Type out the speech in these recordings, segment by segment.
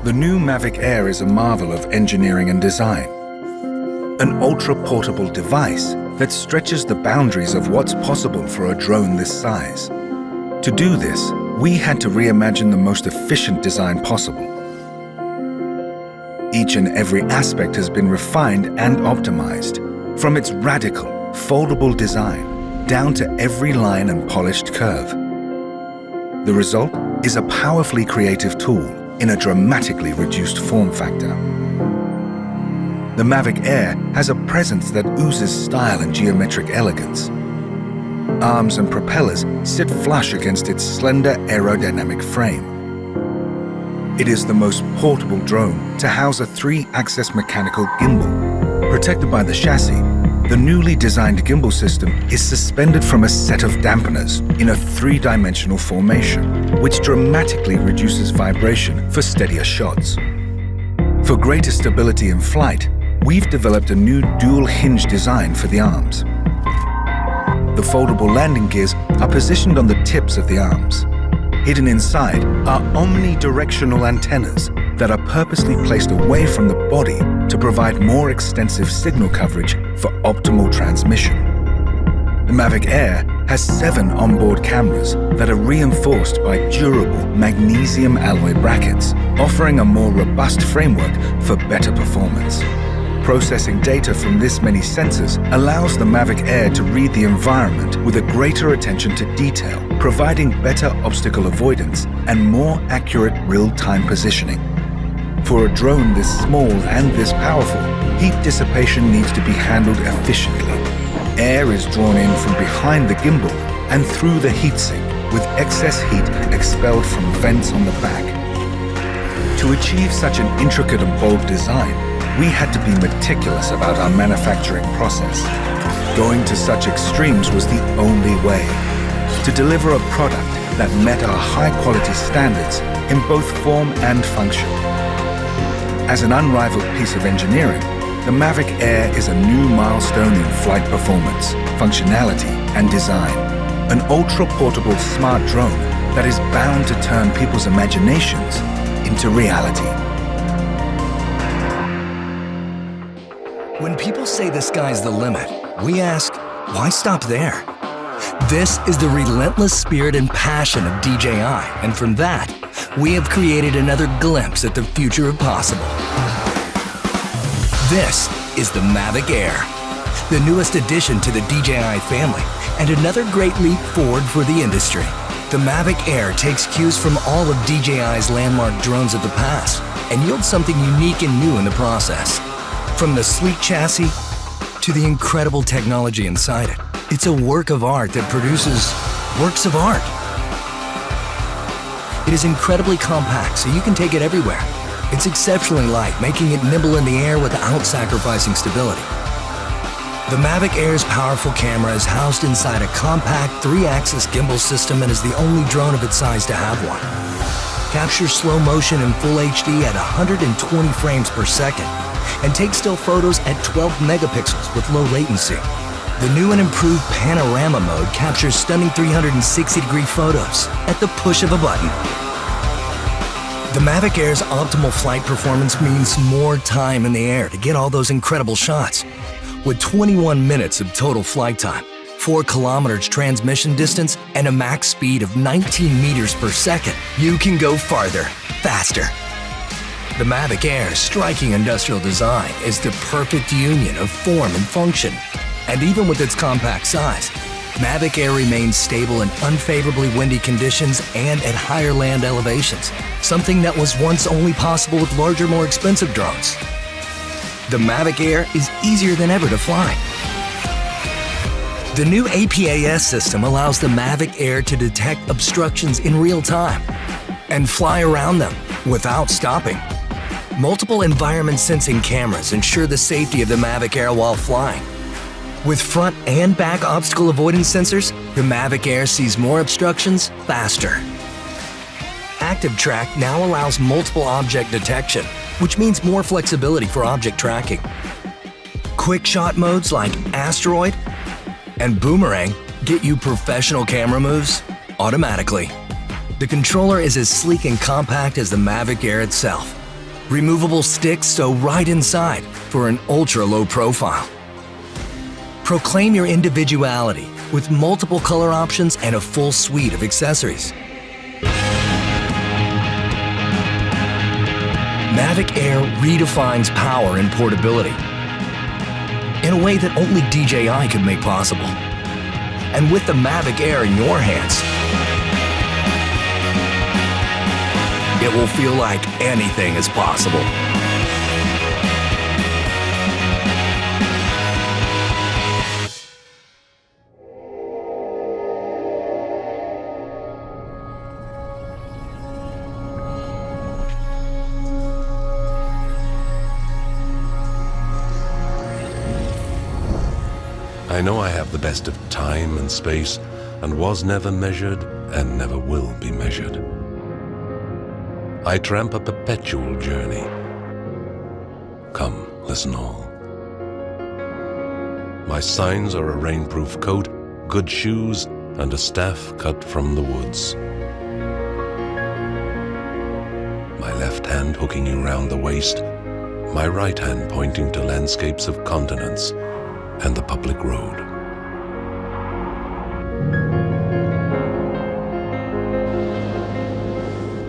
The new Mavic Air is a marvel of engineering and design. An ultra-portable device that stretches the boundaries of what's possible for a drone this size. To do this, we had to reimagine the most efficient design possible. Each and every aspect has been refined and optimized, from its radical, foldable design down to every line and polished curve. The result is a powerfully creative tool in a dramatically reduced form factor. The Mavic Air has a presence that oozes style and geometric elegance. Arms and propellers sit flush against its slender aerodynamic frame. It is the most portable drone to house a 3-axis mechanical gimbal. Protected by the chassis, the newly designed gimbal system is suspended from a set of dampeners in a 3-dimensional formation, which dramatically reduces vibration for steadier shots. For greater stability in flight, we've developed a new dual-hinge design for the arms. The foldable landing gears are positioned on the tips of the arms. Hidden inside are omnidirectional antennas that are purposely placed away from the body to provide more extensive signal coverage for optimal transmission. The Mavic Air has 7 onboard cameras that are reinforced by durable magnesium alloy brackets, offering a more robust framework for better performance. Processing data from this many sensors allows the Mavic Air to read the environment with a greater attention to detail, providing better obstacle avoidance and more accurate real-time positioning. For a drone this small and this powerful, heat dissipation needs to be handled efficiently. Air is drawn in from behind the gimbal and through the heatsink, with excess heat expelled from vents on the back. To achieve such an intricate and bold design, we had to be meticulous about our manufacturing process. Going to such extremes was the only way to deliver a product that met our high-quality standards in both form and function. As an unrivaled piece of engineering, the Mavic Air is a new milestone in flight performance, functionality, and design. An ultra-portable smart drone that is bound to turn people's imaginations into reality. When people say the sky's the limit, we ask, why stop there? This is the relentless spirit and passion of DJI, and from that, we have created another glimpse at the future of possible. This is the Mavic Air, the newest addition to the DJI family, and another great leap forward for the industry. The Mavic Air takes cues from all of DJI's landmark drones of the past and yields something unique and new in the process. From the sleek chassis to the incredible technology inside it, it's a work of art that produces works of art. It is incredibly compact, so you can take it everywhere. It's exceptionally light, making it nimble in the air without sacrificing stability. The Mavic Air's powerful camera is housed inside a compact 3-axis gimbal system and is the only drone of its size to have one. Captures slow motion in full HD at 120 frames per second and takes still photos at 12 megapixels with low latency. The new and improved panorama mode captures stunning 360-degree photos at the push of a button. The Mavic Air's optimal flight performance means more time in the air to get all those incredible shots. With 21 minutes of total flight time, 4 kilometers transmission distance, and a max speed of 19 meters per second, you can go farther, faster. The Mavic Air's striking industrial design is the perfect union of form and function. And even with its compact size, Mavic Air remains stable in unfavorably windy conditions and at higher land elevations, something that was once only possible with larger, more expensive drones. The Mavic Air is easier than ever to fly. The new APAS system allows the Mavic Air to detect obstructions in real time and fly around them without stopping. Multiple environment sensing cameras ensure the safety of the Mavic Air while flying. With front and back obstacle avoidance sensors, the Mavic Air sees more obstructions faster. Active Track now allows multiple object detection, which means more flexibility for object tracking. Quick shot modes like Asteroid and Boomerang get you professional camera moves automatically. The controller is as sleek and compact as the Mavic Air itself, Removable sticks sew right inside for an ultra-low profile. Proclaim your individuality with multiple color options and a full suite of accessories. Mavic Air redefines power and portability in a way that only DJI could make possible. And with the Mavic Air in your hands, it will feel like anything is possible. I know I have the best of time and space, and was never measured and never will be measured. I tramp a perpetual journey. Come, listen all. My signs are a rainproof coat, good shoes, and a staff cut from the woods. My left hand hooking you round the waist, my right hand pointing to landscapes of continents and the public road.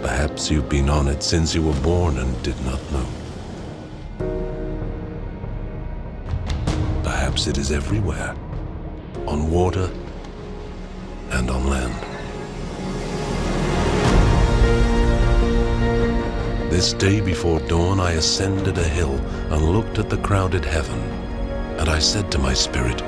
Perhaps you've been on it since you were born and did not know. Perhaps it is everywhere, on water and on land. This day before dawn I ascended a hill and looked at the crowded heaven, and I said to my spirit,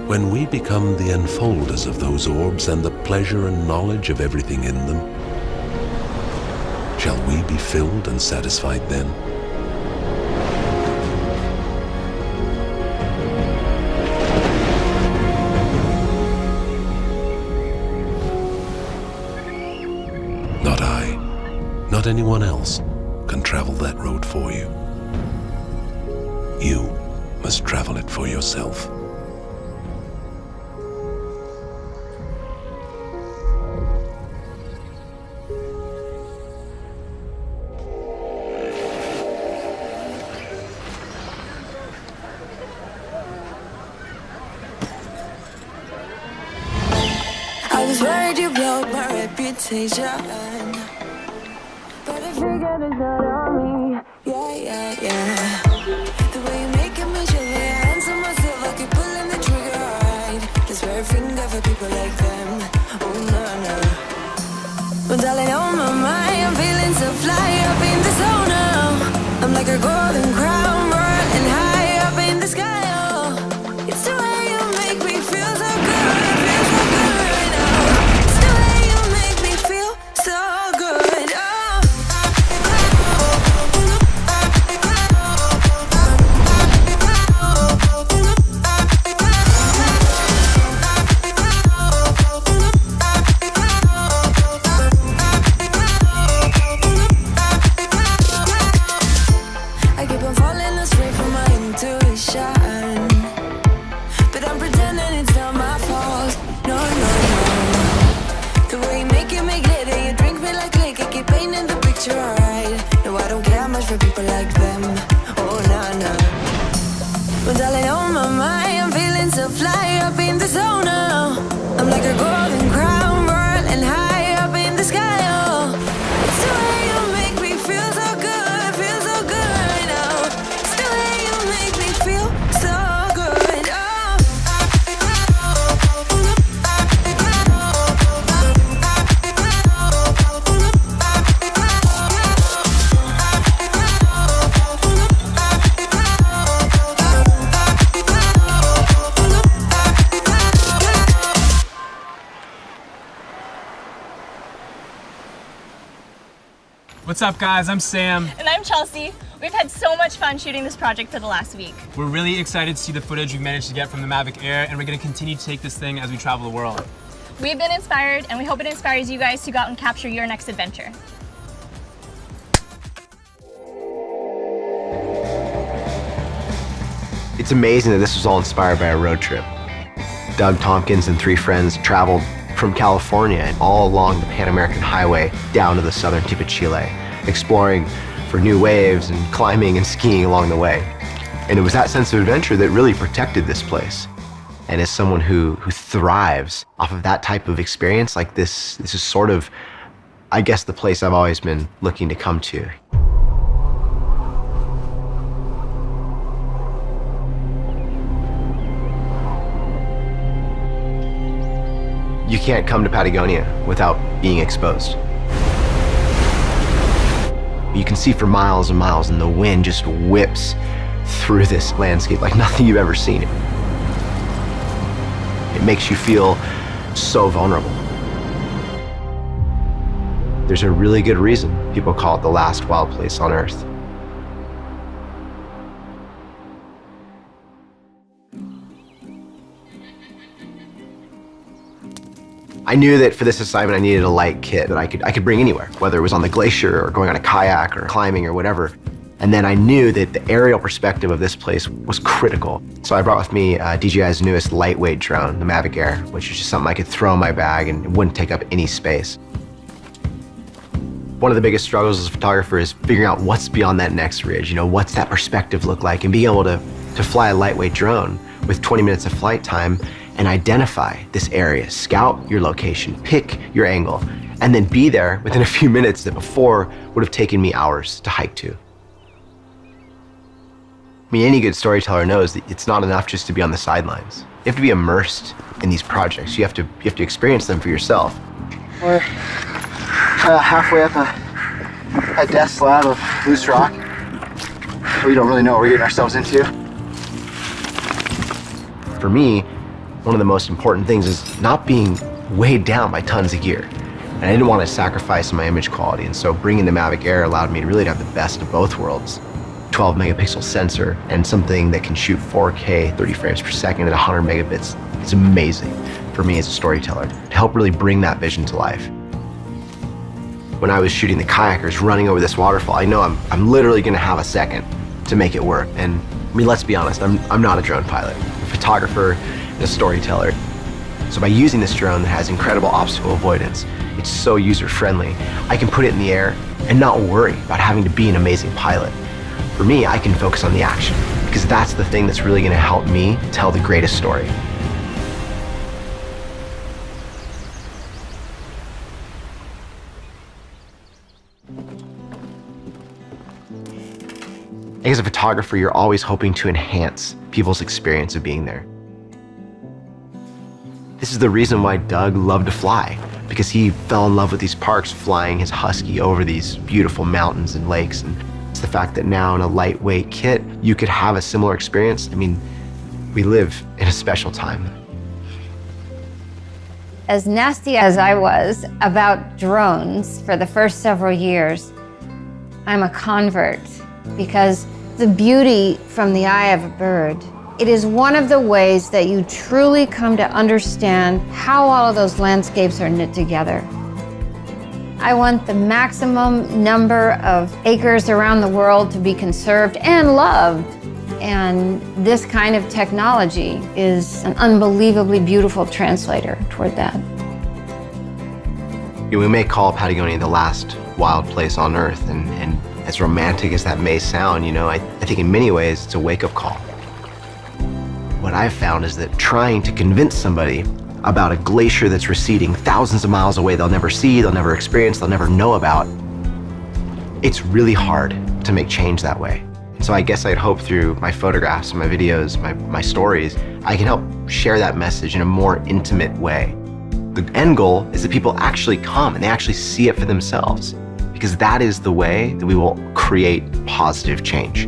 when we become the enfolders of those orbs and the pleasure and knowledge of everything in them, shall we be filled and satisfied then? Not I, not anyone else can travel that road for you. You must travel it for yourself. I was worried you blow my reputation, but I figured it's not on me. Yeah. The way you make it move your hands on myself, I keep pulling the trigger right. This very finger for people like them. Oh no. Well, darling, on my mind, I'm feeling so fly up in the zone now. I'm like a golden crown, rolling high up in the sky. Oh, it's the way you make me feel so good, feel so good right now. It's the way you make me feel so good. For people like them, oh no. Well, darling, on my mind, I'm feeling so fly up in the zone now. I'm like a golden crown, rolling high up in the sky. Oh, it's the way you make me feel so good right now. It's the way you make me feel so good. What's up, guys? I'm Sam. And I'm Chelsea. We've had so much fun shooting this project for the last week. We're really excited to see the footage we've managed to get from the Mavic Air, and we're going to continue to take this thing as we travel the world. We've been inspired, and we hope it inspires you guys to go out and capture your next adventure. It's amazing that this was all inspired by a road trip. Doug Tompkins and 3 friends traveled from California and all along the Pan American Highway down to the southern tip of Chile, exploring for new waves and climbing and skiing along the way. And it was that sense of adventure that really protected this place. And as someone who thrives off of that type of experience, like this is sort of, I guess, the place I've always been looking to come to. You can't come to Patagonia without being exposed. You can see for miles and miles, and the wind just whips through this landscape like nothing you've ever seen. It makes you feel so vulnerable. There's a really good reason people call it the last wild place on Earth. I knew that for this assignment I needed a light kit that I could bring anywhere, whether it was on the glacier or going on a kayak or climbing or whatever. And then I knew that the aerial perspective of this place was critical. So I brought with me DJI's newest lightweight drone, the Mavic Air, which is just something I could throw in my bag and it wouldn't take up any space. One of the biggest struggles as a photographer is figuring out what's beyond that next ridge, what's that perspective look like, and being able to fly a lightweight drone with 20 minutes of flight time and identify this area, scout your location, pick your angle, and then be there within a few minutes that before would have taken me hours to hike to. I mean, any good storyteller knows that it's not enough just to be on the sidelines. You have to be immersed in these projects. You have to experience them for yourself. We're halfway up a death slab of loose rock. We don't really know what we're getting ourselves into. For me, one of the most important things is not being weighed down by tons of gear. And I didn't want to sacrifice my image quality, and so bringing the Mavic Air allowed me to really have the best of both worlds. 12 megapixel sensor and something that can shoot 4K 30 frames per second at 100 megabits. It's amazing for me as a storyteller to help really bring that vision to life. When I was shooting the kayakers running over this waterfall, I know I'm literally going to have a second to make it work. And I mean, let's be honest, I'm not a drone pilot. I'm a photographer and a storyteller. So by using this drone that has incredible obstacle avoidance, it's so user-friendly, I can put it in the air and not worry about having to be an amazing pilot. For me, I can focus on the action, because that's the thing that's really going to help me tell the greatest story. As a photographer, you're always hoping to enhance people's experience of being there. This is the reason why Doug loved to fly, because he fell in love with these parks, flying his Husky over these beautiful mountains and lakes. And it's the fact that now in a lightweight kit, you could have a similar experience. I mean, we live in a special time. As nasty as I was about drones for the first several years, I'm a convert, because the beauty from the eye of a bird, it is one of the ways that you truly come to understand how all of those landscapes are knit together. I want the maximum number of acres around the world to be conserved and loved. And this kind of technology is an unbelievably beautiful translator toward that. We may call Patagonia the last wild place on Earth, and as romantic as that may sound, I think in many ways it's a wake-up call. What I've found is that trying to convince somebody about a glacier that's receding thousands of miles away they'll never see, they'll never experience, they'll never know about, it's really hard to make change that way. So I guess I'd hope through my photographs, my videos, my stories, I can help share that message in a more intimate way. The end goal is that people actually come and they actually see it for themselves, because that is the way that we will create positive change.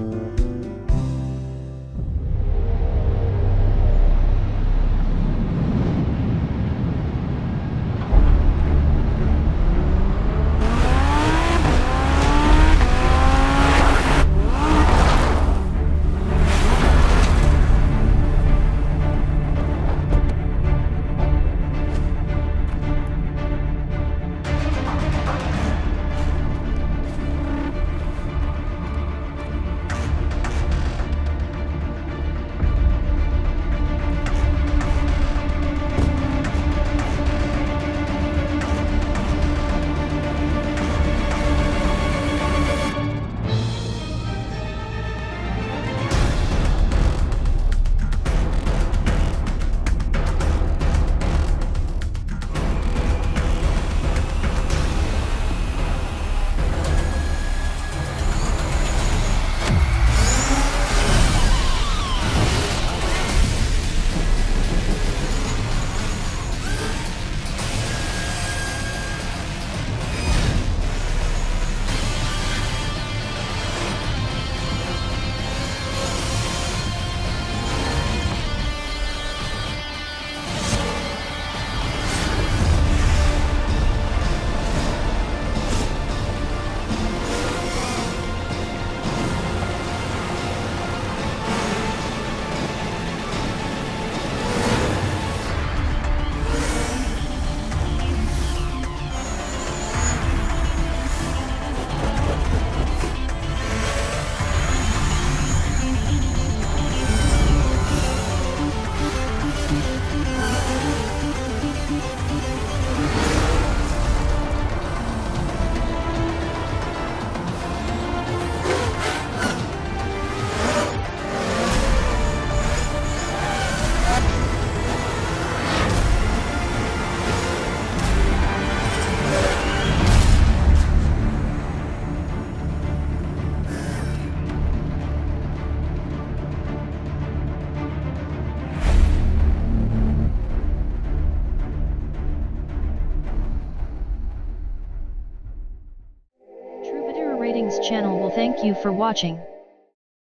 Ratings Channel will thank you for watching.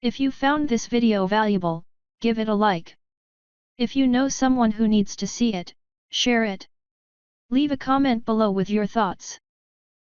If you found this video valuable, give it a like. If you know someone who needs to see it, share it. Leave a comment below with your thoughts.